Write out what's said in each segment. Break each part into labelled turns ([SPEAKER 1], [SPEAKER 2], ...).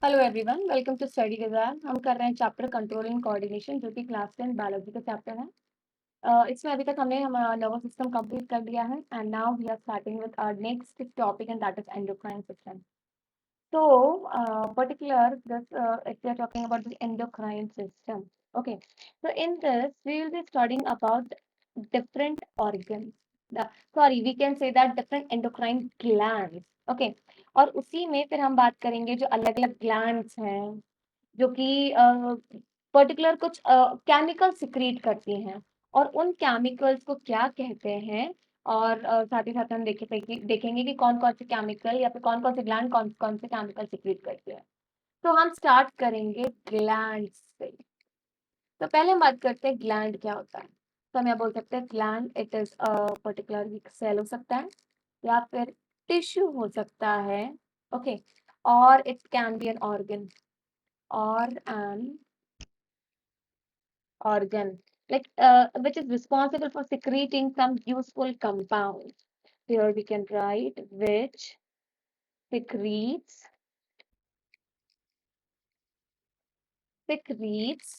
[SPEAKER 1] Hello everyone, welcome to study wizard. हम कर रहे हैं चैप्टर कंट्रोल एंड कोऑर्डिनेशन, जो कि क्लास 10 बायोलॉजी का चैप्टर है। इसमें अभी तक हमने हमारा नर्वस सिस्टम कंप्लीट कर लिया है and now we are starting with our next topic and that is endocrine system. So, particular this if we are talking about the endocrine system. Okay, so in this we will be studying about different organs. The, sorry, we can say that different endocrine glands. Okay, और उसी में फिर हम बात करेंगे जो अलग-अलग glands हैं, जो कि पर्टिकुलर कुछ केमिकल सिक्रीट करती हैं और उन केमिकल्स को क्या कहते हैं और साथ ही साथ हम देखेंगे कि कौन-कौन से केमिकल या फिर कौन-कौन से ग्लैंड कौन-कौन से केमिकल सिक्रीट करते हैं। तो हम स्टार्ट करेंगे ग्लैंड्स से। तो पहले हम बात करते हैं ग्लैंड क्या होता है। तो हम यहाँ बोल सकते हैं gland it is a particular cell हो सकता है या फिर टिश्यू हो सकता है, ओके, और it can be an organ और N organ which is responsible for secreting some useful compounds. Here we can write which secretes secretes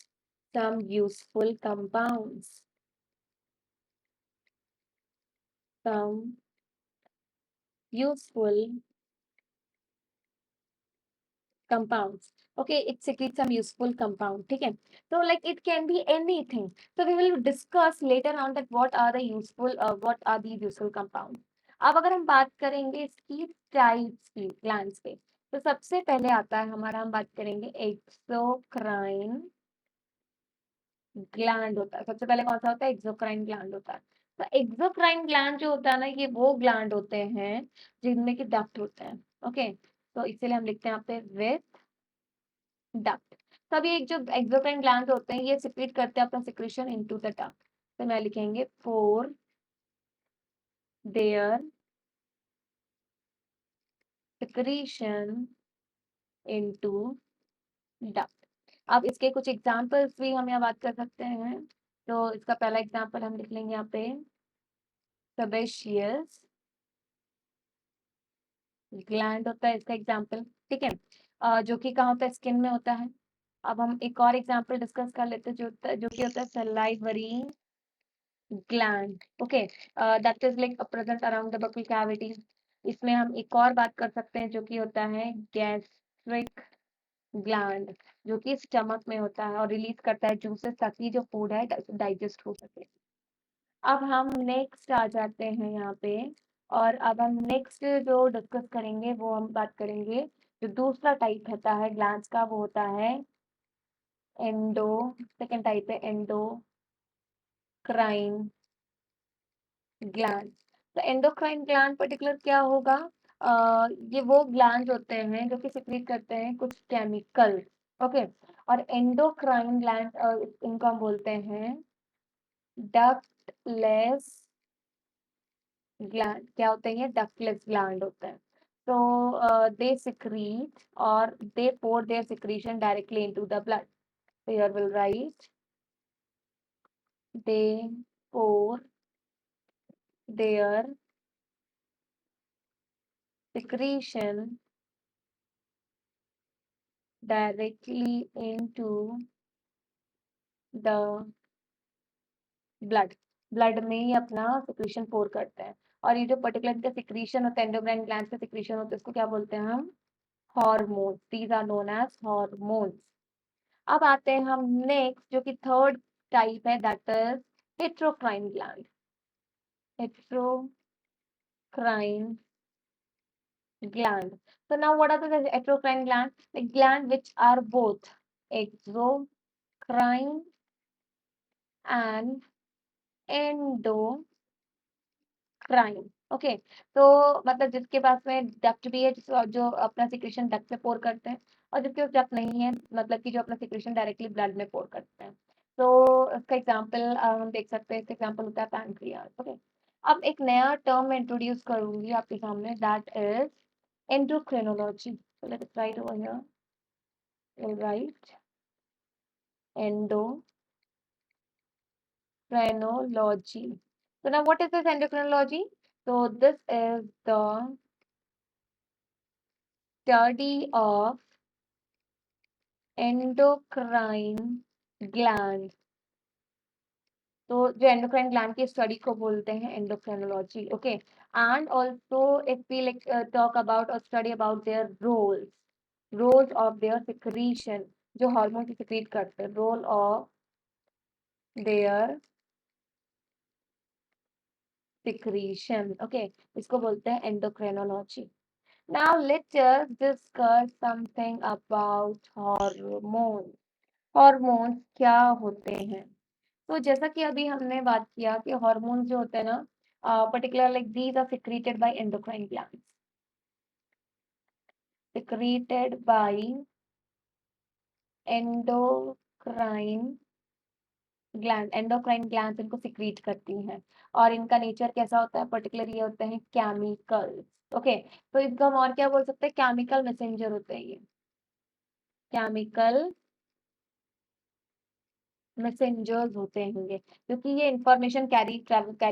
[SPEAKER 1] some useful compounds. Some useful compounds. Okay, it secretes some useful compound. ठीक है, so like it can be anything. So we will discuss later on that what are these useful compounds. अब अगर हम बात करेंगे इसकी types की glands पे, तो सबसे पहले आता है हमारा, हम बात करेंगे एक्सोक्राइन ग्लैंड होता है। सबसे पहले कौन सा होता है? एक्सोक्राइन ग्लैंड होता है। तो एक्सोक्राइन ग्लैंड जो होता है ना, ये वो ग्लैंड होते हैं जिनमें कि डक्ट होते हैं। ओके, तो इसीलिए हम लिखते हैं यहाँ पे विथ डक्ट। तभी एक जो एक्सोक्राइन ग्लैंड होते हैं ये सिक्रीट करते हैं अपना सिक्रीशन इनटू द डक्ट। तो मैं लिखेंगे for their secretion into duct. अब इसके कुछ एग्जांपल्स भी हम यहाँ बात कर सकते हैं। तो इसका पहला एग्जांपल हम लिख लेंगे यहाँ पे सेबेशियस ग्लैंड होता है इसका एग्जांपल। ठीक है, जो कि कहाँ होता है? स्किन में होता है। अब हम एक और एग्जांपल डिस्कस कर लेते हैं जो कि होता है salivary gland. Okay, that is like present around the buccal cavity. इसमें हम एक और बात कर सकते हैं जो कि होता है गैस्ट्रिक ग्लैंड, जो कि स्टमक में होता है और रिलीज करता है जूसेस ताकि जो फूड है डाइजेस्ट हो सके। अब हम नेक्स्ट आ जाते हैं यहाँ पे, और अब हम नेक्स्ट जो डिस्कस करेंगे वो हम बात करेंगे जो दूसरा टाइप होता है ग्लैंड्स का, वो होता है एंडो। सेकेंड टाइप है एंडोक्राइन ग्लैंड। तो एंडोक्राइन ग्लैंड पर्टिकुलर क्या होगा? ये वो ग्लैंड होते हैं जो कि सिक्रीट करते हैं कुछ केमिकल। ओके, और एंडोक्राइन ग्लैंड इनको हम बोलते हैं डक्टलेस ग्लैंड। क्या होते हैं ये? डक्टलेस ग्लैंड होते हैं। तो दे सिक्रीट और they pour their secretion directly into the blood. So here we'll write they pour their secretion directly into the blood. Blood में ही अपना सिक्रीशन पोर करते हैं। और ये जो पर्टिकुलर इनका सिक्रीशन होता है, एंडोक्राइन ग्लैंड का सिक्रीशन होता है, इसको क्या बोलते हैं हम? Hormones. These are known as hormones. अब आते हैं हम नेक्स्ट, जो कि थर्ड टाइप है, that is heterocrine gland. Heterocrine gland. So now what are the heterocrine glands? The gland which are both exocrine and endocrine. Okay, तो मतलब जिसके पास में डक्ट भी है, जो अपना सिक्रेशन डक्ट में पोर करते हैं, और जिसके पास डक्ट नहीं है, मतलब कि जो अपना सिक्रेशन डायरेक्टली ब्लड में पोर करते हैं। तो इसका एग्जांपल हम देख सकते हैं। इसका एग्जांपल होता है पैनक्रियास। ओके, अब एक नया टर्म मैं इंट्रोड्यूस करूंगी आपके सामने, that is endocrinology. So let us write over here. We'll write endocrinology. So now what is this endocrinology? So this is the study of endocrine gland. तो जो एंडोक्राइन ग्लैंड की स्टडी को बोलते हैं endocrinology. Okay, and also if we like talk about और study about their roles of their secretion, जो hormone की secrete करते हैं, role of their secretion. Okay, इसको बोलते हैं endocrinology. Now let's just discuss something about hormone. Hormone क्या होते हैं? तो जैसा कि अभी हमने बात किया कि हार्मोन जो होते हैं ना, particular like these are secreted by endocrine glands, secreted by endocrine endocrine glands इनको सिक्रीट करती हैं। और इनका नेचर कैसा होता है? पर्टिकुलर ये होते हैं केमिकल्स। ओके, तो इनको हम और क्या बोल सकते हैं? केमिकल मैसेंजर होते हैं ये, केमिकल मैसेंजर्स होते हैं, क्योंकि ये इंफॉर्मेशन कैरी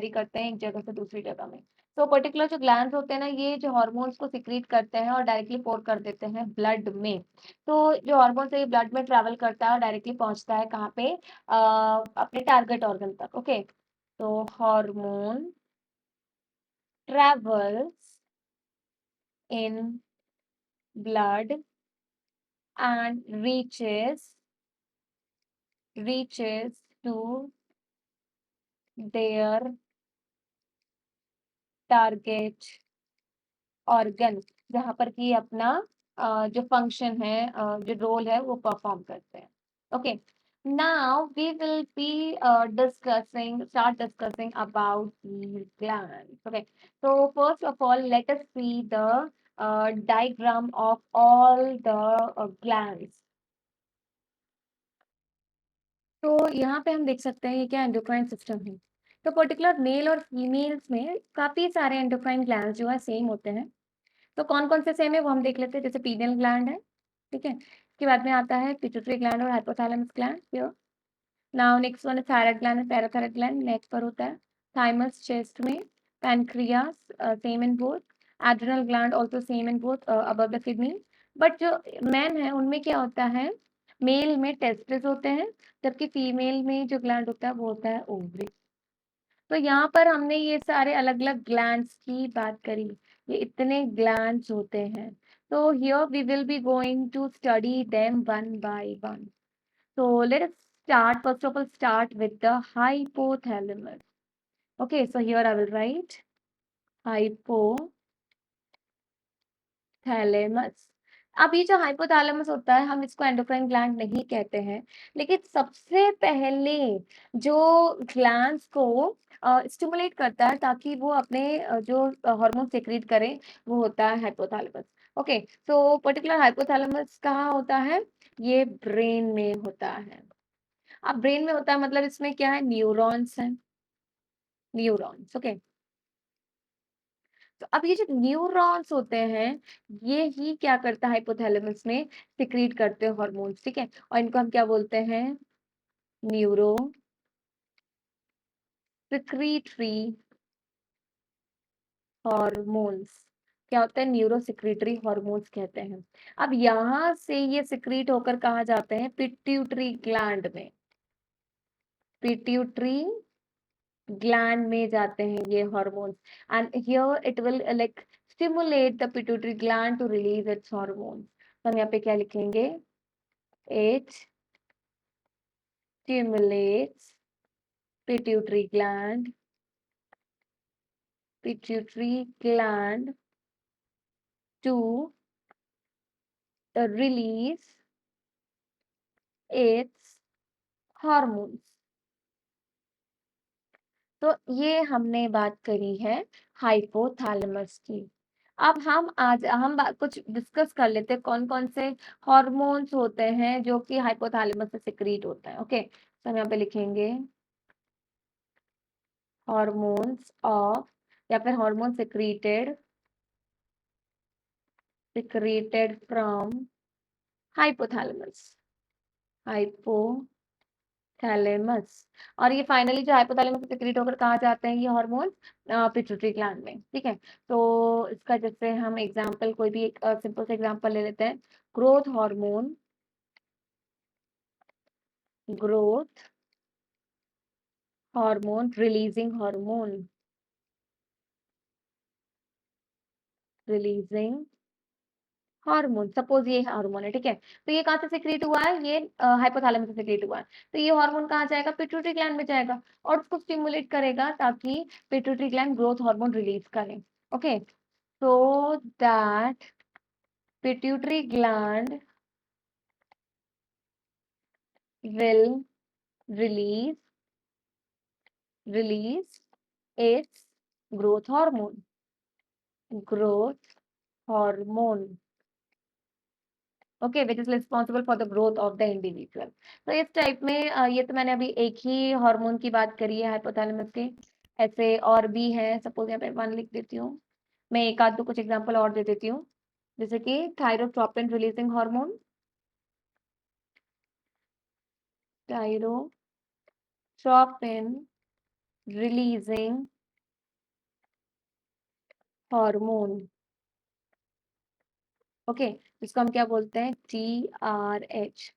[SPEAKER 1] करते हैं एक जगह से दूसरी जगह में। तो पर्टिकुलर जो ग्लैंड्स होते हैं ना, ये जो हार्मोन्स को सिक्रीट करते हैं और डायरेक्टली पोर कर देते हैं ब्लड में। तो जो हार्मोन है ये ब्लड में ट्रैवल करता है और डायरेक्टली पहुंचता है कहाँ पे? अपने टारगेट ऑर्गन तक। ओके, तो hormone travels in blood and reaches to their target organ, जहाँ पर कि अपना जो फंक्शन है, जो रोल है वो परफॉर्म करते हैं। Okay, now we will be start discussing about these glands. Okay, तो first of all let us see the diagram of all the glands. तो यहाँ पे हम देख सकते हैं ये क्या एंडोक्राइन सिस्टम है। तो पर्टिकुलर मेल और फीमेल्स में काफी सारे एंडोक्राइन ग्लैंड्स जो है सेम होते हैं। तो कौन-कौन से सेम है वो हम देख लेते हैं। जैसे पीनियल ग्लैंड है, ठीक है? इसके बाद में आता है पिट्यूटरी ग्लैंड और hypothalamus gland here. Now next one है thyroid gland and parathyroid gland, neck पर होता है। थाइमस चेस्ट में, pancreas same in both, adrenal gland also same in both above the kidney. But जो मेन है उनमें क्या होता है? मेल में टेस्टिस होते हैं, जबकि फीमेल में जो ग्लैंड होता है वो होता है ओवरी। तो यहाँ पर हमने ये सारे अलग-अलग ग्लैंड्स की बात करी। ये इतने ग्लैंड्स होते हैं। तो here we will be going to study them one by one. So let us start. First of all, start with the hypothalamus. Okay, so here I will write hypothalamus. अब ये जो हाइपोथैलेमस होता है, हम इसको एंडोक्राइन ग्लैंड नहीं कहते हैं, लेकिन सबसे पहले जो ग्लैंड्स को स्टिमुलेट करता है ताकि वो अपने जो हार्मोन सेक्रेट करें, वो होता है hypothalamus. Okay, so particular hypothalamus कहाँ होता है? ये ब्रेन में होता है। अब ब्रेन में होता है मतलब इसमें क्या है? न्यूरॉन्स हैं, न्यूरॉन्स। ओके, तो अब ये जो न्यूरॉन्स होते हैं, ये ही क्या करता है हाइपोथैलेमस में? सिक्रीट करते हैं हॉर्मोन्स, ठीक है? और इनको हम क्या बोलते हैं? Neuro secretory hormones. क्या होता है? न्यूरो सिक्रीटरी हॉर्मोन्स कहते हैं। अब यहाँ से ये सिक्रीट होकर कहाँ जाते हैं? पिट्यूटरी ग्लैंड में, पिट्यूटरी ग्लैंड में जाते हैं ये hormones. And here it will like stimulate the pituitary gland to release its hormones. तो हम यहाँ पे क्या लिखेंगे? It stimulates pituitary gland to release its hormones। तो ये हमने बात करी है हाइपोथैलेमस की। अब हम कुछ डिस्कस कर लेते हैं कौन कौन से हॉर्मोन्स होते हैं जो कि हाइपोथैलेमस से सिक्रीट होते हैं। ओके, तो हम यहाँ पे लिखेंगे हॉर्मोन्स ऑफ, या फिर hormone secreted from hypothalamus, hypothalamus. और ये फाइनली जो हाइपोथैलेमस से सिक्रीट होकर कहाँ जाते हैं ये हार्मोन? पिट्यूटरी ग्लैंड में, ठीक है? तो इसका जैसे हम एग्जांपल कोई भी एक सिंपल सा एग्जांपल ले लेते हैं। Growth hormone growth hormone, releasing hormone, suppose ये हार्मोन है, ठीक है? तो ये कहाँ से सिक्रीट हुआ है? ये हाइपोथैलेमस से सिक्रीट हुआ है। तो ये हार्मोन कहाँ जाएगा? पिट्यूटरी ग्लैंड में जाएगा और उसको स्टिमुलेट करेगा ताकि pituitary gland growth hormone release करे। Okay, so that pituitary gland will release release its growth hormone, okay, which is responsible for the growth of the individual. तो इस टाइप में ये तो मैंने अभी एक ही हार्मोन की बात करी है हाइपोथैलेमस के, ऐसे और भी है। सपोज यहाँ पे 1 लिख देती हूँ, मैं एक आध दो कुछ एग्जांपल और दे देती हूँ, जैसे कि thyrotropin releasing hormone, thyrotropin releasing hormone, okay, जिसको हम क्या बोलते हैं? TRH।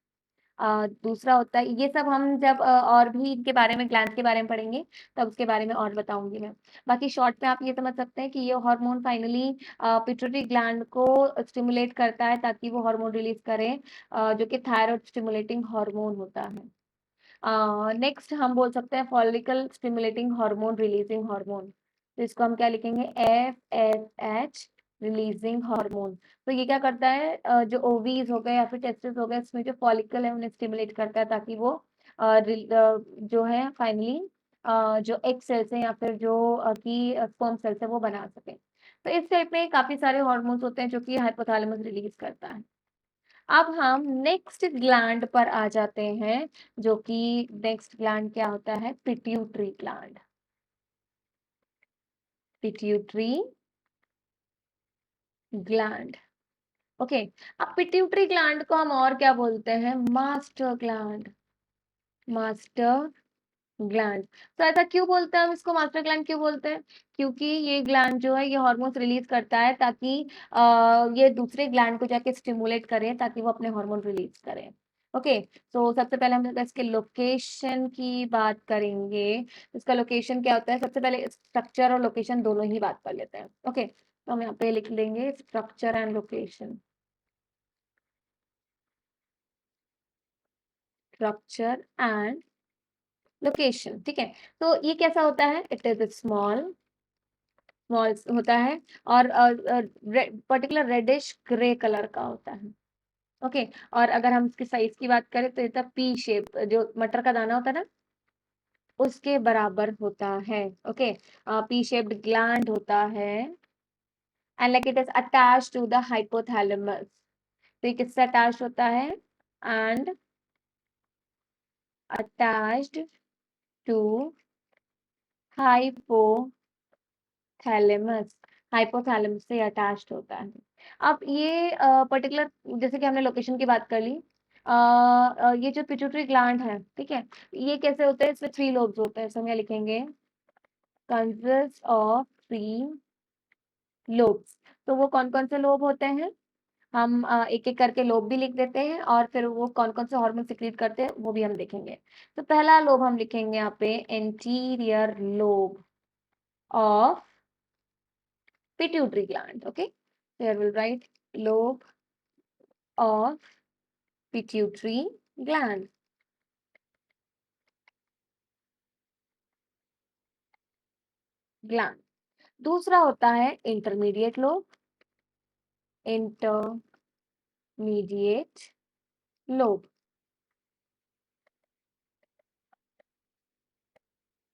[SPEAKER 1] दूसरा होता है, ये सब हम जब और भी इनके बारे में, ग्लैंड्स के बारे में पढ़ेंगे तब उसके बारे में और बताऊंगी मैं। बाकी शॉर्ट में आप ये समझ सकते हैं कि ये हार्मोन फाइनली पिट्यूटरी ग्लैंड को स्टिमुलेट करता है ताकि वो हार्मोन रिलीज करे, जो कि थायराइड स्टिमुलेटिंग हार्मोन होता है। नेक्स्ट हम बोल सकते हैं follicle stimulating hormone releasing hormone, तो इसको हम क्या लिखेंगे? FSH releasing hormone. तो ये क्या करता है? जो ओवीज हो गए या फिर टेस्टिस हो गए, इसमें जो फॉलिकल है उन्हें स्टिमुलेट करता है ताकि वो जो है फाइनली जो एग सेल्स हैं या फिर जो की स्पर्म सेल्स है वो बना सके। तो इस टाइप में काफी सारे हॉर्मोन्स होते हैं जो कि हाइपोथैलेमस रिलीज करता है। अब हम नेक्स्ट ग्लैंड पर आ जाते हैं, जो कि नेक्स्ट ग्लैंड क्या होता है? Pituitary gland, pituitary gland, okay. अब पिट्यूटरी ग्लैंड को हम और क्या बोलते हैं? Master gland, master gland. तो ऐसा क्यों बोलते हैं हम इसको मास्टर ग्लैंड क्यों बोलते हैं? क्योंकि ये ग्लैंड जो है ये हार्मोन्स रिलीज करता है ताकि ये दूसरे ग्लैंड को जाके स्टिमुलेट करें ताकि वो अपने हार्मोन रिलीज करें। ओके, तो सबसे पहले हम अगर इसके लोकेशन की बात करेंगे, इसका लोकेशन क्या होता है? सबसे पहले स्ट्रक्चर और लोकेशन दोनों ही बात कर लेते हैं। ओके, तो हम यहाँ पे लिख लेंगे structure and location, structure and location, ठीक है। तो ये कैसा होता है? इट इज स्मॉल, स्मॉल होता है और पर्टिकुलर रेडिश ग्रे कलर का होता है, ओके। और अगर हम इसके साइज की बात करें तो ये पी शेप, जो मटर का दाना होता है ना, उसके बराबर होता है, ओके। पी शेप्ड ग्लैंड होता है and like it is attached to the hypothalamus. तो ये किससे अटैच्ड होता है? And attached to hypothalamus, hypothalamus से अटैच्ड होता है। अब ये पर्टिकुलर, जैसे कि हमने लोकेशन की बात कर ली, ये जो पिट्यूटरी ग्लैंड है, ठीक है, ये कैसे होते हैं? इसमें 3 लोब्स होते हैं, so हम यहाँ लिखेंगे कंसिस्ट ऑफ 3 लोब्स। तो वो कौन-कौन से लोब होते हैं? हम एक-एक करके लोब भी लिख देते हैं और फिर वो कौन-कौन से हार्मोन सिक्रीट करते हैं वो भी हम देखेंगे। तो पहला लोब हम लिखेंगे यहाँ पे anterior lobe of pituitary gland, okay, here we'll write lobe of pituitary gland, gland। दूसरा होता है intermediate lobe, intermediate lobe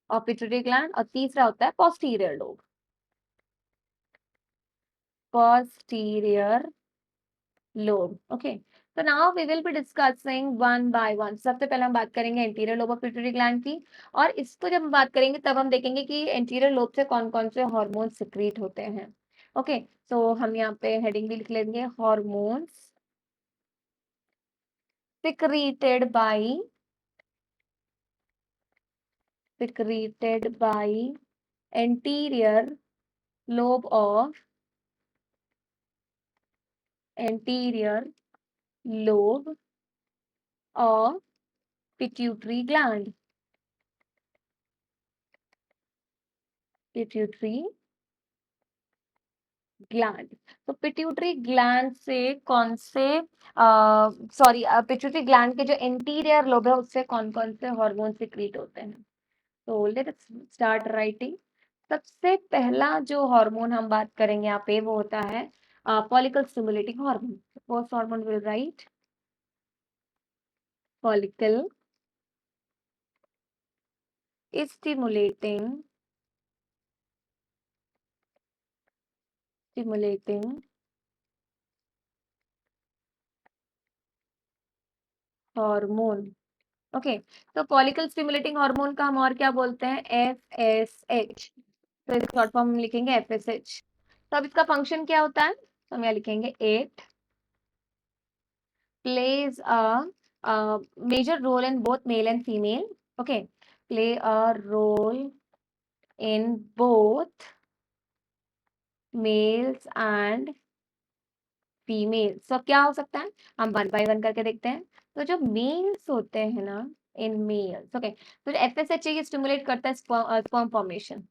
[SPEAKER 1] of pituitary gland, और तीसरा होता है posterior lobe, posterior lobe, okay. तो now we will be discussing one by one. सबसे पहले हम बात करेंगे anterior lobe of pituitary gland की, और इसको जब हम बात करेंगे तब हम देखेंगे कि एंटीरियर लोब से कौन-कौन से हार्मोन सिक्रीट होते हैं। ओके, सो हम यहाँ पे हेडिंग भी लिख लेंगे, hormones secreted by anterior lobe of anterior lobe of pituitary gland, pituitary gland. तो पिट्यूटरी ग्लैंड से कौन से सॉरी पिट्यूटरी ग्लैंड के जो इंटीरियर लोब है उससे कौन-कौन से हार्मोन सिक्रीट होते हैं? तो लेट्स स्टार्ट राइटिंग। सबसे पहला जो हार्मोन हम बात करेंगे यहाँ पे वो होता है follicle stimulating hormone. First hormone will write follicle stimulating stimulating hormone. Okay, तो फॉलिकल स्टिमुलेटिंग हार्मोन का हम और क्या बोलते हैं? एफएसएच। तो इसका शॉर्ट फॉर्म लिखेंगे एफएसएच। तो अब इसका फंक्शन क्या होता है? तो हम यहाँ लिखेंगे it plays a major role in both male and female. Okay, play a role in both males and females. तो क्या हो सकता है? हम वन बाय वन करके देखते हैं। तो जो मेल्स होते हैं ना, इन मेल्स, ओके, तो एफएसएच ये स्टिमुलेट करता है स्पर्म फॉर्मेशन।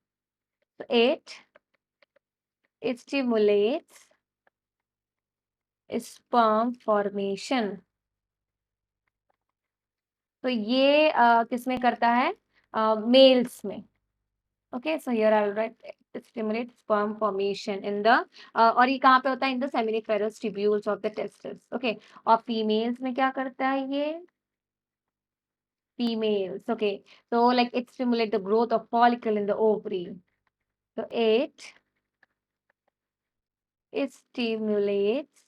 [SPEAKER 1] तो इट स्टिमुलेट्स स्पर्म फॉर्मेशन। तो ये किसमें करता है? मेल्स में। Okay, so here I will write stimulate sperm formation in the और ये कहाँ पे होता है? In the seminiferous tubules of the testis. Okay, और फीमेल्स में क्या करता है ये? Females. Okay. So like it stimulates the growth of follicle in the ovary. So it stimulates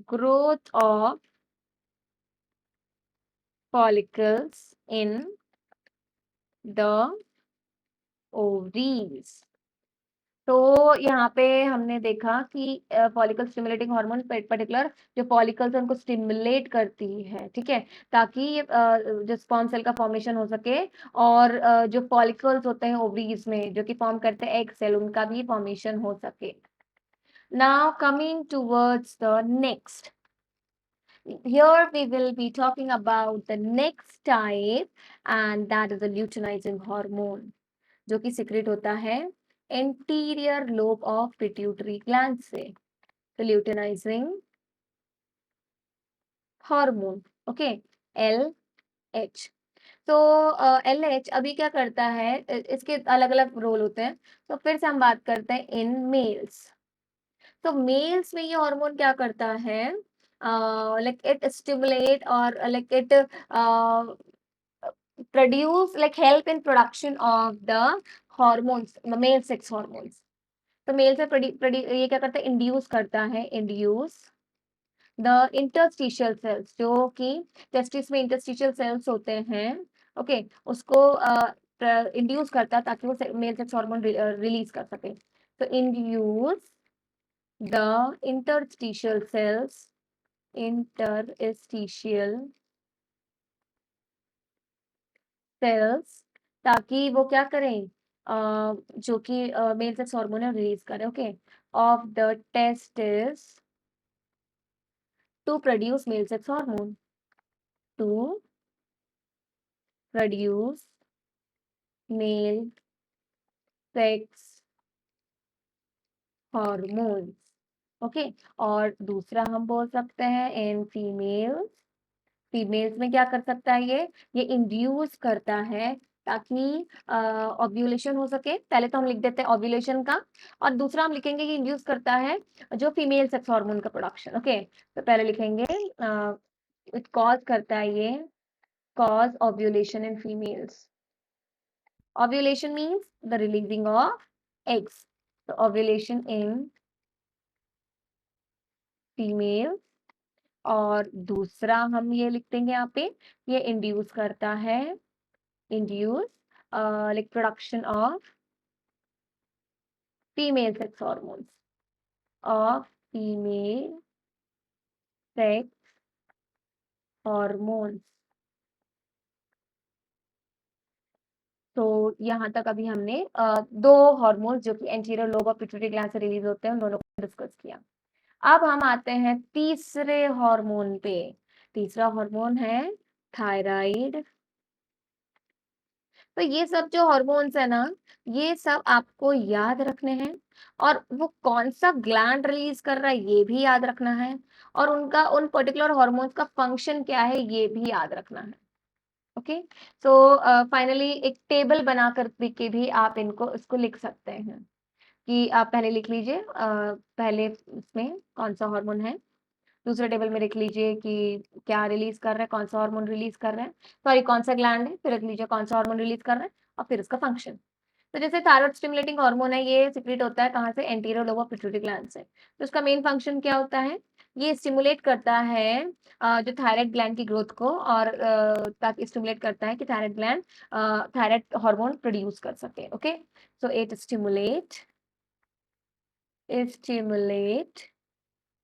[SPEAKER 1] growth of follicles in the ovaries. तो यहाँ पे हमने देखा कि फॉलिकल स्टिमुलेटिंग हार्मोन पर्टिकुलर जो फॉलिकल्स है उनको स्टिमुलेट करती है, ठीक है, ताकि जो स्पर्म सेल का फॉर्मेशन हो सके और जो फॉलिकल्स होते हैं ओवरीज में जो कि फॉर्म करते हैं एग सेल उनका भी फॉर्मेशन हो सके। Now coming towards the next, here we will be talking about the next type and that is the luteinizing hormone जो कि सिक्रेट होता है anterior lobe of pituitary gland से। तो luteinising hormone, okay, L H. तो L H अभी क्या करता है? इसके अलग अलग रोल होते हैं। तो फिर से हम बात करते हैं इन मेल्स। तो मेल्स में ये हार्मोन क्या करता है? लाइक इट स्टिमुलेट और like it produce like help in production of the hormones, the male sex hormones। तो मेल से ये क्या करता है? इंड्यूस करता है, इंड्यूस द इंटरस्टिशियल सेल्स जो कि टेस्टिस में इंटरस्टिशियल सेल्स होते हैं, ओके, उसको इंड्यूस करता है ताकि वो मेल सेक्स हार्मोन रिलीज कर सके। तो इंड्यूस द इंटरस्टिशियल सेल्स ताकि वो क्या करें? जो कि मेल सेक्स हार्मोन है रिलीज करें, okay, of the testis to produce male sex hormone, to produce male sex hormones, okay. और दूसरा हम बोल सकते हैं इन फीमेल्स, फीमेल्स में क्या कर सकता है ये इंड्यूस करता है ताकि ओव्यूलेशन हो सके। पहले तो हम लिख देते हैं ओव्यूलेशन का और दूसरा हम लिखेंगे ये इंड्यूस करता है जो फीमेल सेक्स हार्मोन का प्रोडक्शन, ओके। तो पहले लिखेंगे इट कॉज करता है ये cause ovulation in females. Ovulation means the releasing of eggs. तो ओव्यूलेशन इन फीमेल और दूसरा हम ये लिख देंगे यहाँ पे ये इंड्यूस करता है, induce like production of female sex hormones, of female sex hormones। तो यहाँ तक अभी हमने दो हार्मोन्स जो कि anterior lobe of pituitary gland से रिलीज होते हैं उन दोनों को डिस्कस किया। अब हम आते हैं तीसरे हार्मोन पे। तीसरा हार्मोन है थायराइड। तो ये सब जो हार्मोन्स है ना, ये सब आपको याद रखने हैं और वो कौन-सा ग्लैंड रिलीज़ कर रहा है ये भी याद रखना है और उनका उन पर्टिकुलर हार्मोन्स का फंक्शन क्या है ये भी याद रखना है। ओके? सो फाइनली एक टेबल बना कर के भी आप इनको इसको लिख सकते हैं कि आप पहले लिख लीजिए पहले इसमें कौन-सा हार्मोन है, दूसरे टेबल में लिख लीजिए कि क्या रिलीज़ कर रहा है, कौन-सा हार्मोन रिलीज़ कर रहा है, सॉरी कौन-सा ग्लैंड है, फिर लिख लीजिए कौन-सा हार्मोन रिलीज़ कर रहा है और फिर उसका फंक्शन। तो जैसे थायरॉइड स्टिमुलेटिंग हार्मोन है, ये सिक्रीट होता है कहाँ से? Anterior lobe of pituitary gland से। तो इसका मेन फंक्शन क्या होता है? ये स्टिमुलेट करता है जो थायराइड ग्लैंड की ग्रोथ को और ताकि स्टिमुलेट करता है कि thyroid gland thyroid hormone produce कर सके। ओके? सो इट स्टिमुलेट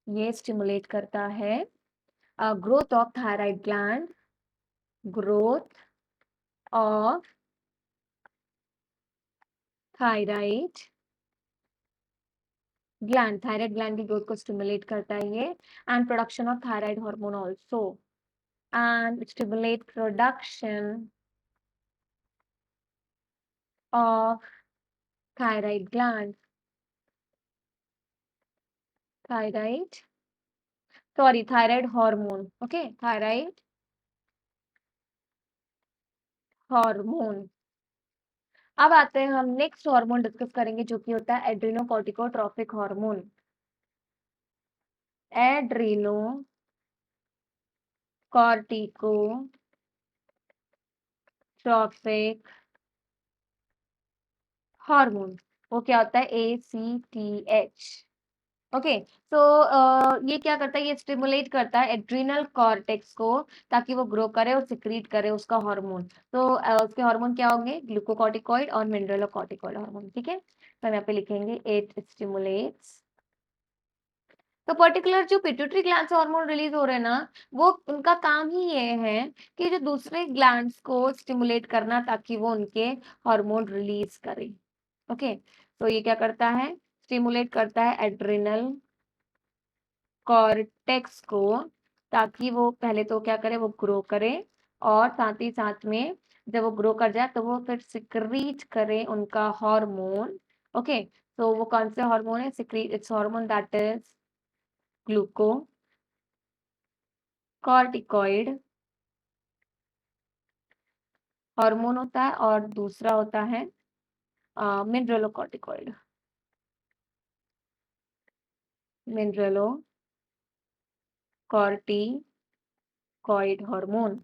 [SPEAKER 1] ये स्टिमुलेट करता है growth of thyroid gland, growth of thyroid gland, thyroid gland की growth को stimulate करता है ये and production of thyroid hormone also and stimulate production of thyroid gland, thyroid, sorry, thyroid hormone, okay, thyroid hormone. अब आते हैं हम next hormone discuss करेंगे जो कि होता है एड्रेनोकॉर्टिकोट्रोपिक हार्मोन। एड्रेनोकॉर्टिकोट्रोपिक हार्मोन वो क्या होता है ACTH। ओके सो ये क्या करता है ये स्टिमुलेट करता है एड्रिनल कॉर्टेक्स को ताकि वो ग्रो करे और सिक्रीट करे उसका हार्मोन। तो उसके हार्मोन क्या होंगे ग्लूकोकॉर्टिकॉइड और मिनरलोकॉर्टिकॉइड हार्मोन। ठीक है तो हम यहाँ पे लिखेंगे इट स्टिमुलेट्स। तो पर्टिकुलर जो पिट्यूटरी ग्लैंड से हार्मोन रिलीज हो रहे हैं ना वो उनका काम ही ये है कि जो दूसरे ग्लैंड्स को स्टिमुलेट करना ताकि वो उनके हार्मोन रिलीज करें। ओके तो ये क्या करता है स्टिमुलेट करता है एड्रिनल कॉर्टेक्स को ताकि वो पहले तो क्या करे वो ग्रो करे और साथ ही साथ में जब वो ग्रो कर जाए तो वो फिर सिक्रीट करे उनका हार्मोन। ओके तो वो कौन से हार्मोन है secrete it's hormone that is glucocorticoid hormone होता है और दूसरा होता है मिनरलोकॉर्टिकॉइड मिनरलोकॉर्टिकॉइड हार्मोन।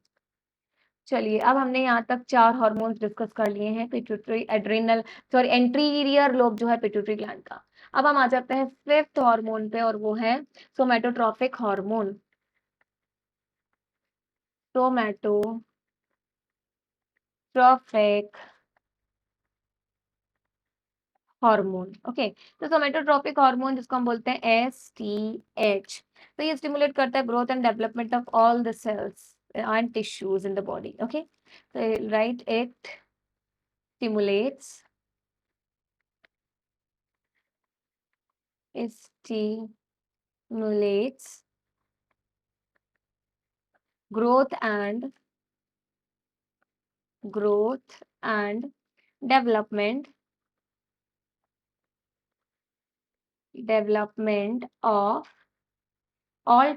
[SPEAKER 1] चलिए अब हमने यहाँ तक 4 हार्मोन्स डिस्कस कर लिए हैं pituitary adrenal sorry anterior lobe जो है पिट्यूटरी ग्लैंड का। अब हम आ जाते हैं 5th हार्मोन पे और वो है सोमैटोट्रोपिक हार्मोन। सोमैटोट्रोपिक हार्मोन ओके तो सोमैटोट्रोपिक हार्मोन जिसको हम बोलते हैं STH। तो ये स्टिमुलेट करता है growth and development of all the cells and tissues in the body. Okay so right it stimulates growth and growth and development of all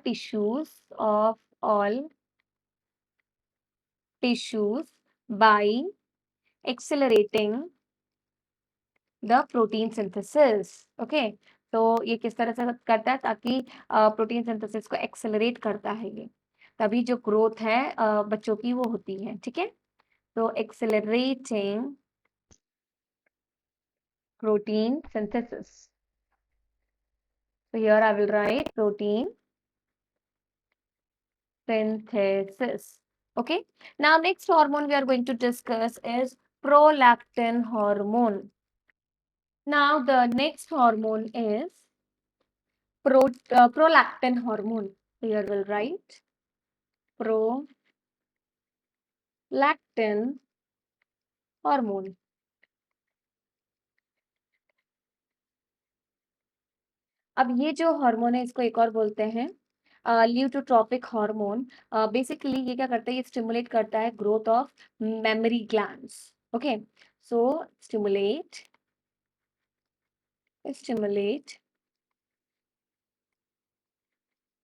[SPEAKER 1] tissues by accelerating the protein synthesis। Okay तो ये किस तरह से करता है ताकि protein synthesis को accelerate करता है ये तभी जो ग्रोथ है बच्चों की वो होती है। ठीक है तो accelerating protein synthesis। So here I will write protein synthesis। Okay. Now next hormone we are going to discuss is prolactin hormone। Now the next hormone is prolactin hormone। Here we'll write prolactin hormone। अब ये जो hormone है इसको एक और बोलते हैं ल्यूटोट्रोपिक hormone. Basically ये क्या करता है, ये स्टिमुलेट करता है growth of memory glands. Okay, so stimulate stimulate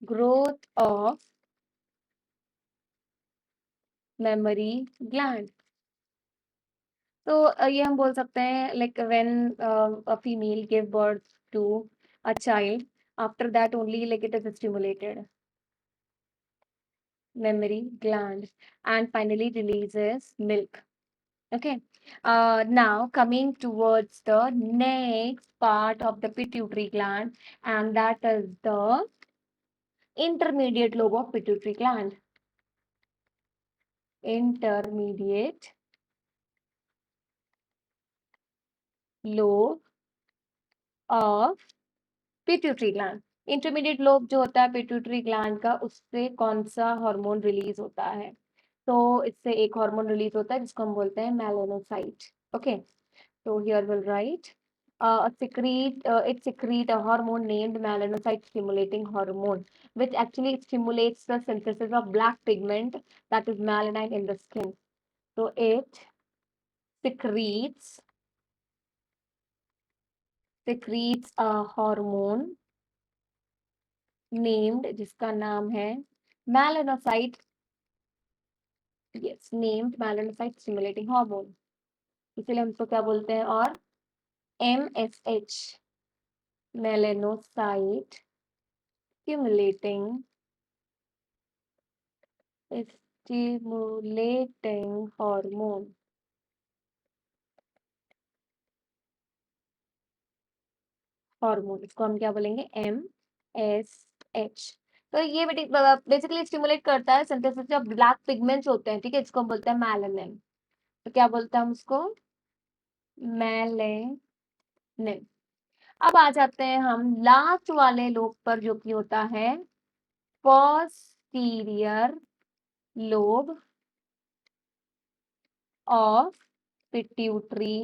[SPEAKER 1] growth of memory gland. तो ये हम बोल सकते हैं like when a female give birth to a child, after that only like it is stimulated memory gland and finally releases milk. Okay. Now coming towards the next part of the pituitary gland, and that is the intermediate lobe of pituitary gland. Intermediate lobe of pituitary gland. Intermediate lobe जो होता है pituitary gland का, उससे कौन सा hormone release होता है? तो इससे एक हार्मोन रिलीज होता है जिसको हम बोलते हैं melanocyte. Okay, so here we'll write it secrete a hormone named melanocyte stimulating hormone, which actually stimulates the synthesis of black pigment that is melanin in the skin. So it secretes secretes a hormone named, जिसका नाम है melanocyte, yes, named melanocyte stimulating hormone, इसीलिए हम इसको क्या बोलते हैं, और MSH, melanocyte stimulating stimulating hormone। Hormone इसको हम क्या बोलेंगे, MSH। तो ये बेसिकली स्टिमुलेट करता है सिंथेसिस ऑफ ब्लैक पिगमेंट्स होते हैं, ठीक है, इसको हम बोलते हैं मेलानिन। तो क्या बोलते हैं हम उसको, मेलानिन। अब आ जाते हैं हम लास्ट वाले लोब पर जो कि होता है posterior lobe of pituitary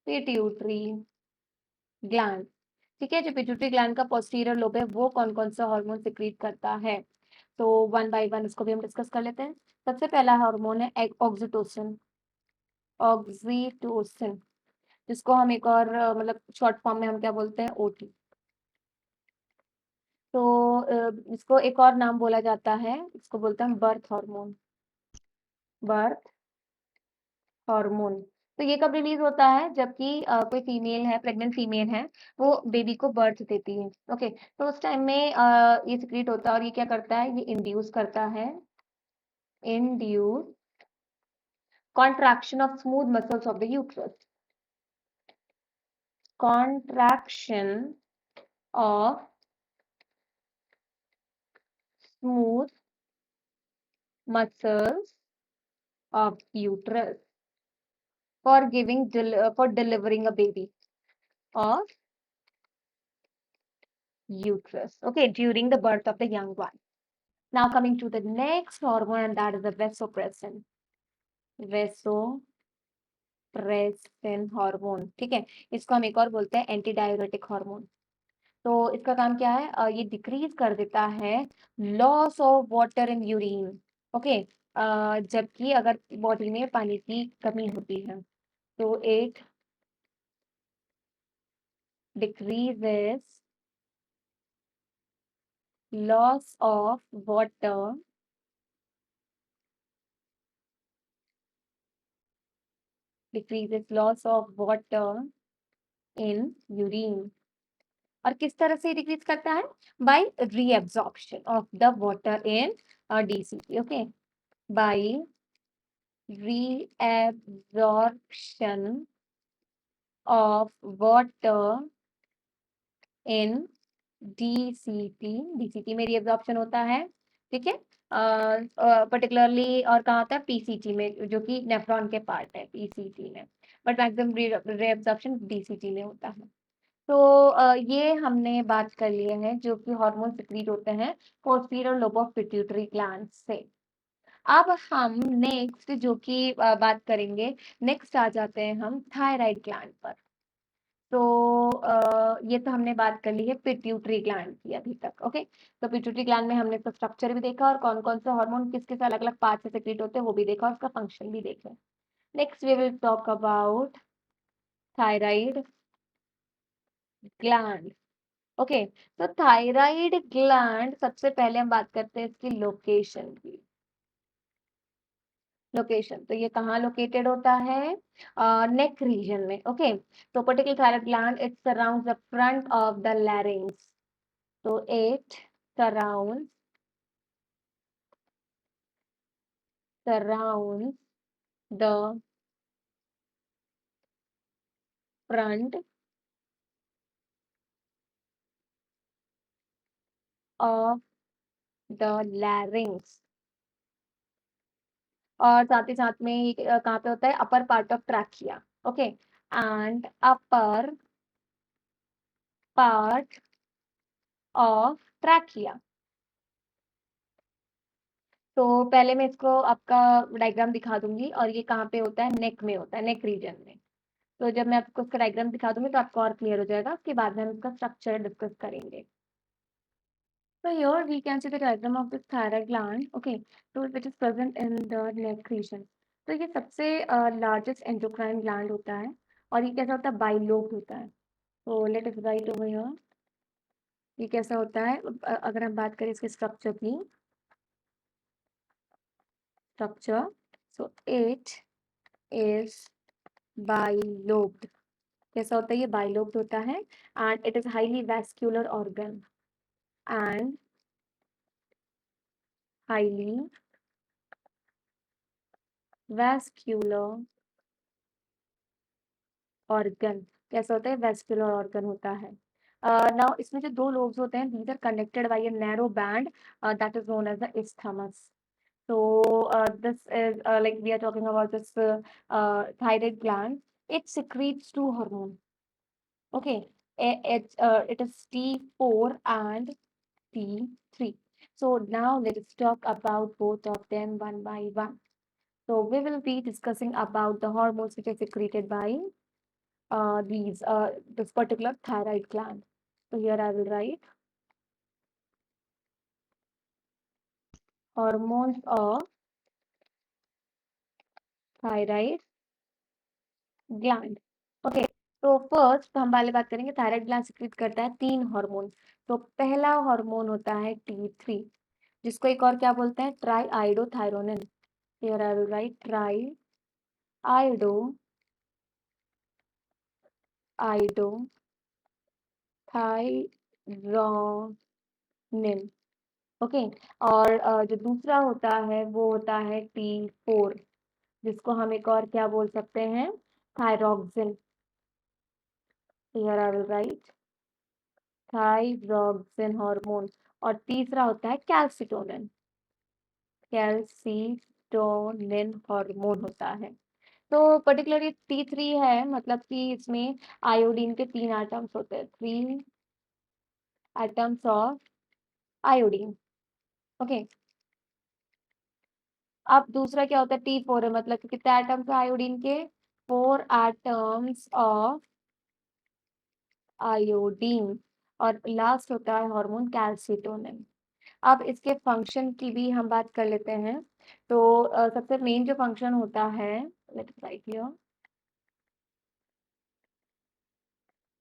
[SPEAKER 1] pituitary gland. ठीक है, जो पिट्यूटरी ग्लैंड का पोस्टीरियर लोब है वो कौन कौन सा हार्मोन सिक्रीट करता है? तो वन बाय वन इसको भी हम डिस्कस कर लेते हैं। सबसे पहला हार्मोन है ऑक्सीटोसिन। ऑक्सीटोसिन, जिसको हम एक और मतलब शॉर्ट फॉर्म में हम क्या बोलते हैं, ओटी। तो इसको एक और नाम बोला जाता है, इसको बोलते हैं बर्थ हार्मोन। Birth hormone. तो ये कब रिलीज होता है, जबकि कोई फीमेल है, प्रेग्नेंट फीमेल है, वो बेबी को बर्थ देती है। ओके, तो उस टाइम में ये सिक्रीट होता है और ये क्या करता है, ये इंड्यूस करता है, induce contraction of smooth muscles of the uterus, contraction of smooth muscles of uterus for for delivering a baby of uterus, okay, during the birth of the young one. Now coming to the next hormone, and that is the vasopressin। Vasopressin hormone, ठीक है, इसको हम एक और बोलते हैं anti diuretic hormone. तो इसका काम क्या है, ये डिक्रीज कर देता है loss of water in urine. Okay, जबकि अगर बॉडी में पानी की कमी होती है तो it decreases loss of water decreases loss of water in urine. और किस तरह से डिक्रीज करता है, by reabsorption of the water in DCT. Okay, by reabsorption of water in DCT। DCT में reabsorption होता है, ठीक है, पर्टिकुलरली और कहाँ होता है, PCT में, जो कि नेफ्रॉन के पार्ट है PCT में, बट मैक्सिमम reabsorption DCT में होता है। तो ये हमने बात कर लिए हैं जो कि हार्मोन सिक्रीट होते हैं posterior lobe of pituitary gland से। अब हम नेक्स्ट जो कि बात करेंगे, नेक्स्ट आ जाते हैं हम थायराइड ग्लैंड पर। तो ये तो हमने बात कर ली है पिट्यूटरी ग्लैंड की अभी तक। ओके, तो पिट्यूटरी ग्लैंड में हमने इसका स्ट्रक्चर भी देखा और कौन कौन से हार्मोन किस किस अलग अलग पार्ट से सेक्रेट होते हैं वो भी देखा और उसका फंक्शन भी देखा। Next we will talk about thyroid gland. Okay, तो थायराइड ग्लैंड सबसे पहले हम बात करते हैं इसकी लोकेशन की। लोकेशन तो ये कहाँ लोकेटेड होता है? नेक रीजन में। ओके, तो particular thyroid gland it surrounds the front of the larynx. तो it surrounds surrounds the front of the larynx। और साथ ही साथ में ये कहाँ पे होता है? Upper part of trachea. Okay, and upper part of trachea. तो पहले मैं इसको आपका डायग्राम दिखा दूंगी और ये कहाँ पे होता है? नेक में होता है, नेक रीजन में। तो जब मैं आपको उसका डायग्राम दिखा दूंगी तो आपको और क्लियर हो जाएगा, उसके बाद में हम इसका स्ट्रक्चर डिस्कस करेंगे। So here we can see the diagram of this thyroid gland, okay, so which is present in the neck region। तो ये सबसे लार्जेस्ट एंडोक्राइन ग्लैंड होता है और ये कैसा होता है? बाइलोब्ड होता है। तो let us right over here, ये कैसा होता है? अगर हम बात करें इसके स्ट्रक्चर की, structure, so it is bilobed. कैसा होता है? ये बाइलोब्ड होता है and it is highly vascular organ and highly vascular organ. कैसा होता है? वेस्कुलर ऑर्गन होता है। नाउ इसमें जो दो लोब्स होते हैं, these are connected by a narrow band that is known as the isthmus। So this is like we are talking about this thyroid gland. It secretes two hormones. Okay, it is T4 and T3. So now let us talk about both of them one by one. So we will be discussing about the hormones which are secreted by this particular thyroid gland। So here I will write hormones of thyroid gland। Okay, तो first हम पहले बात करेंगे thyroid gland secrete करता है तीन hormone. तो पहला हार्मोन होता है T3, जिसको एक और क्या बोलते हैं? Try iodothyronine. Here I will write try आइडो iodothyronine. Okay, और जो दूसरा होता है वो होता है T4, जिसको हम एक और क्या बोल सकते हैं? Thyroxine. Here I will write thyroxine hormone. और तीसरा होता है कैल्सिटोनिन। कैल्सिटोनिन हार्मोन होता है। तो पर्टिकुलरली T3 है, मतलब कि इसमें आयोडीन के 3 एटम्स होते हैं, 3 एटम्स ऑफ आयोडीन। ओके, अब दूसरा क्या होता है? T4 है, मतलब कि कितने एटम्स है आयोडीन के? 4 एटम्स ऑफ आयोडीन। और लास्ट होता है हार्मोन कैल्सिटोनिन। अब इसके फंक्शन की भी हम बात कर लेते हैं। तो सबसे मेन जो फंक्शन होता है, let's write here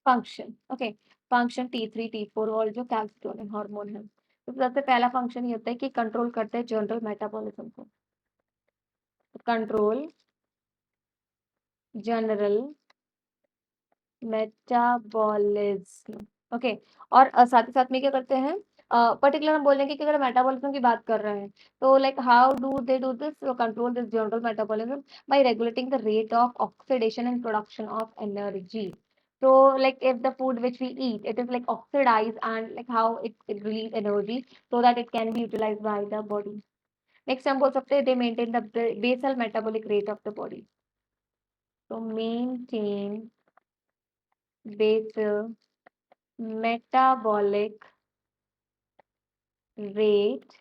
[SPEAKER 1] function. Okay, function T3 T4 और जो कैल्सिटोनिन हार्मोन है, तो सबसे पहला फंक्शन ये होता है कि कंट्रोल करते हैं जनरल मेटाबॉलिज्म को। Control general metabolism. ओके, और साथ ही साथ में क्या करते हैं? पर्टिकुलर हम बोलेंगे कि अगर मेटाबॉलिज्म की बात कर रहे हैं तो like how do they do this? Control this general metabolism bye regulating the rate of oxidation and production of energy. So like if the food which we eat, it is like oxidized and like how it release energy so that it can be utilized by the body। Next हम बोल सकते हैं they maintain the basal metabolic rate of the body। So maintain basal metabolic rate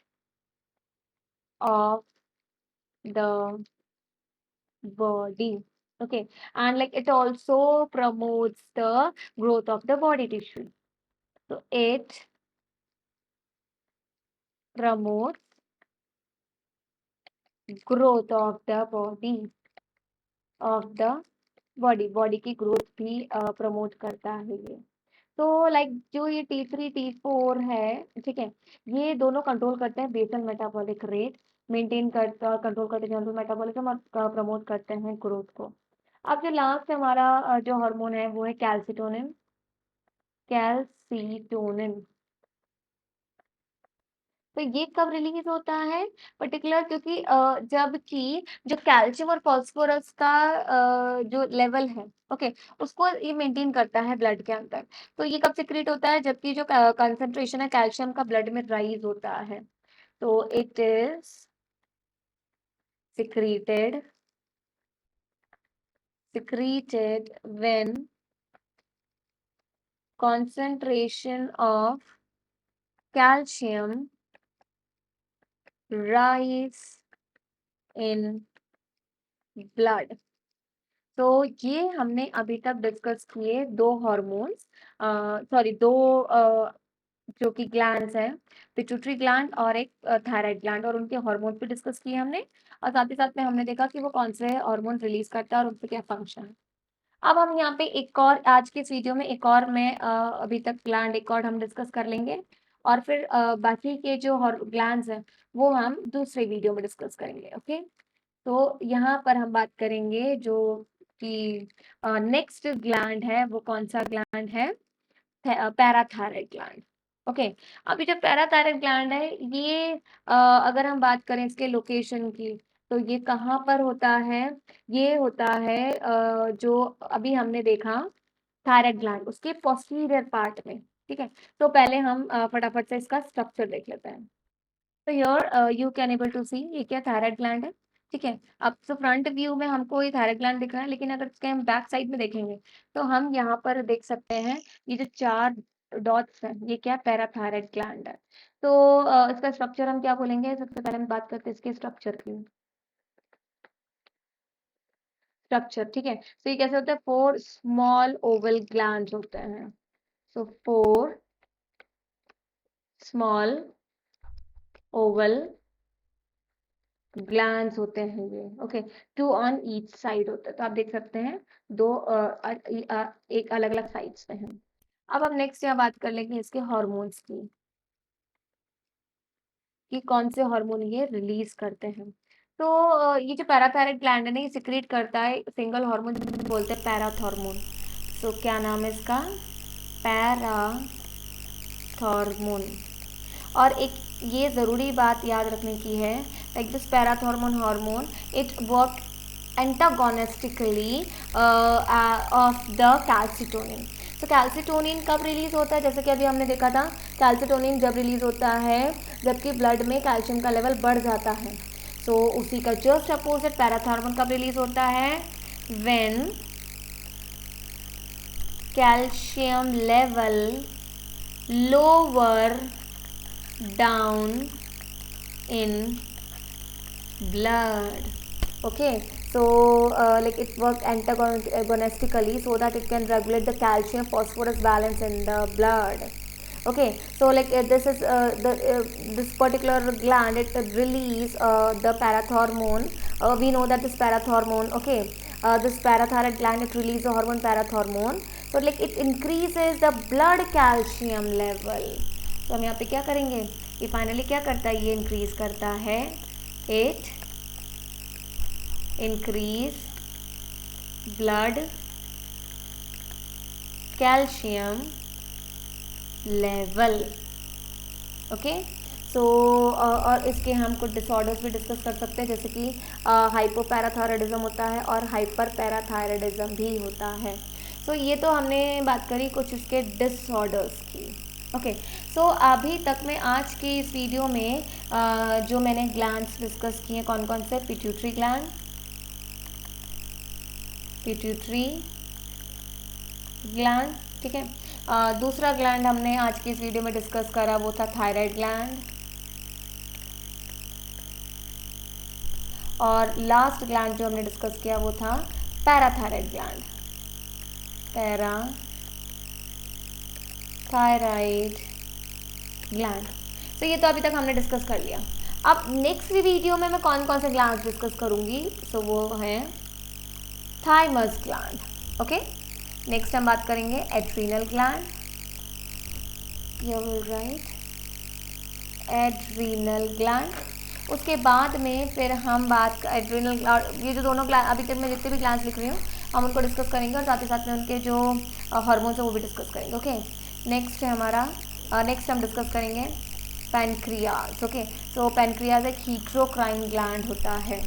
[SPEAKER 1] of the body। Okay, and like it also promotes the growth of the body tissue. So it promotes growth of the of the body की growth भी promote करता है ये। तो like जो ये T3 T4 है, ठीक है, ये दोनों कंट्रोल करते हैं बेसल मेटाबॉलिक रेट, कंट्रोल करते हैं जनरल मेटाबॉलिज्म और प्रमोट करते हैं ग्रोथ को। अब जो लास्ट हमारा जो हार्मोन है वो है कैल्सिटोनिन। कैल्सिटोनिन तो ये कब रिलीज होता है पर्टिकुलर, क्योंकि जबकि जो कैल्शियम और फास्फोरस का जो लेवल है, ओके, उसको ये मेंटेन करता है ब्लड के अंदर। तो ये कब सिक्रेट होता है, जबकि जो कंसंट्रेशन है कैल्शियम का ब्लड में राइज होता है। तो it is secreted secreted when concentration of calcium rise in blood। तो ये हमने अभी तक डिस्कस किए दो हॉर्मोन्स, सॉरी दो जो कि ग्लैंड्स हैं, पिट्यूटरी ग्लैंड और एक थायराइड ग्लैंड, और उनके हार्मोन भी डिस्कस किए हमने, और साथ ही साथ में हमने देखा कि वो कौन से हार्मोन रिलीज करता है और उनके क्या फंक्शन है। अब हम यहाँ पे एक और आज के इस वीडियो में एक और मैं अभी तक ग्लैंड एक और हम डिस्कस कर लेंगे, और फिर बाकी के जो ग्लैंड्स हैं वो हम दूसरे वीडियो में डिस्कस करेंगे। ओके, तो यहाँ पर हम बात करेंगे जो कि नेक्स्ट ग्लैंड है वो कौन सा ग्लैंड है, पैराथायराइड ग्लैंड। ओके, अभी जो पैराथायराइड ग्लैंड है ये अगर हम बात करें इसके लोकेशन की, तो ये कहाँ पर होता है, ये होता है जो अभी हमने देखा थायराइड ग्लैंड उसके पोस्टीरियर पार्ट में। ठीक है, तो पहले हम फटाफट से इसका स्ट्रक्चर देख लेते हैं। तो here you can able to see ये क्या थायराइड ग्लैंड है। ठीक है, अब तो फ्रंट व्यू में हमको ये थायराइड ग्लैंड दिख रहा है, लेकिन अगर इसके हम बैक साइड में देखेंगे तो हम यहाँ पर देख सकते हैं ये जो 4 डॉट्स हैं ये क्या पैराथायराइड ग्लैंड है। तो इसका स्ट्रक्चर हम क्या बोलेंगे, सबसे पहले हम बात करते हैं इसके स्ट्रक्चर की। स्ट्रक्चर, ठीक है, तो ये कैसे होता है, 4 स्मॉल ओवल ग्लैंड्स होते हैं। सो 4 स्मॉल ओवल ग्लैंड्स होते हैं ये। ओके, 2 ऑन ईच साइड होता है, तो आप देख सकते हैं दो एक अलग अलग साइड्स पे हैं। अब हम नेक्स्ट यहाँ बात कर लेंगे इसके हॉर्मोन्स की, कि कौन से हार्मोन ये रिलीज करते हैं। तो ये जो पैराथायराइड ग्लैंड है ना ये सिक्रीट करता है सिंगल हार्मोन बोलते हैं पैराथॉर्मोन। तो क्या नाम है इसका, पैराथॉर्मोन। और एक ये ज़रूरी बात याद रखने की है, like this parathormone hormone it work antagonistically of the calcitonin. तो कैल्सिटोनिन कब रिलीज होता है, जैसे कि अभी हमने देखा था कैल्सिटोनिन जब रिलीज होता है जबकि ब्लड में कैल्शियम का लेवल बढ़ जाता है। सो उसी का जस्ट अपोजिट पैराथॉर्मोन कब रिलीज होता है, when calcium level lower down in blood। okay, so like it works antagonistically so that it can regulate the calcium phosphorus balance in the blood। okay, so like this particular gland it release the parathormone। we know that this parathormone, okay, this parathyroid gland it release the hormone parathormone, so like it increases the blood calcium level। तो हम यहाँ पे क्या करेंगे, ये finally क्या करता है, ये इंक्रीज करता है, it increase blood calcium level. Okay, so और इसके हम कुछ डिसऑर्डर्स भी डिस्कस कर सकते हैं, जैसे कि हाइपोपैराथायरॉयडिज्म होता है और हाइपर पैराथायरॉयडिज्म भी होता है। सो ये तो हमने बात करी कुछ इसके डिसऑर्डर्स की। ओके, सो अभी तक मैं आज की इस वीडियो में जो मैंने ग्लैंड्स डिस्कस किए कौन कौन से, पिट्यूटरी ग्लैंड, पिट्यूटरी ग्लैंड, ठीक है, दूसरा ग्लैंड हमने आज की इस वीडियो में डिस्कस करा वो था थायराइड ग्लैंड, और लास्ट ग्लैंड जो हमने डिस्कस किया वो था पैराथायराइड ग्लैंड, पैराथायराइड ग्लैंड। तो ये तो अभी तक हमने डिस्कस कर लिया। अब नेक्स्ट वीडियो में मैं कौन कौन से ग्लैंड डिस्कस करूंगी, सो वो है थाइमस ग्लैंड। ओके, नेक्स्ट हम बात करेंगे adrenal gland, you will write adrenal gland. उसके बाद में फिर हम बात एड्रीनल, ये जो दोनों ग्लैंड अभी तक मैं जितने भी ग्लैंड्स लिख रही हूँ हम उनको डिस्कस करेंगे, और साथ ही साथ में उनके जो हार्मोन्स है वो भी डिस्कस करेंगे। ओके, नेक्स्ट है हमारा, नेक्स्ट हम डिस्कस करेंगे पैनक्रियाज। ओके, तो पैनक्रियाज एक हीट्रोक्राइन ग्लैंड होता है।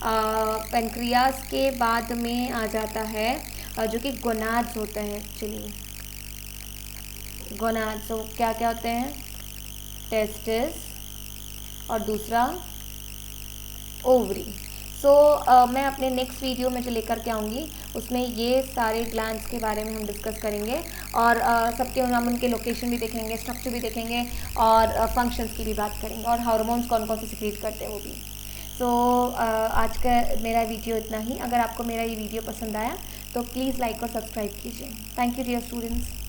[SPEAKER 1] पैनक्रियाज के बाद में आ जाता है जो कि गोनाड्स होते हैं। एक्चुअली गोनाड्स तो क्या क्या होते हैं, टेस्टिस और दूसरा ओवरी। सो मैं अपने नेक्स्ट वीडियो में जो लेकर के आऊँगी उसमें ये सारे ग्लैंड्स के बारे में हम डिस्कस करेंगे, और सबके हम उनके लोकेशन भी देखेंगे, स्ट्रक्चर भी देखेंगे, और फंक्शंस की भी बात करेंगे, और हार्मोन्स कौन कौन से सिक्रीट करते हैं वो भी। सो आज का मेरा वीडियो इतना ही। अगर आपको मेरा ये वीडियो पसंद आया तो प्लीज़ लाइक और सब्सक्राइब कीजिए। Thank you dear students.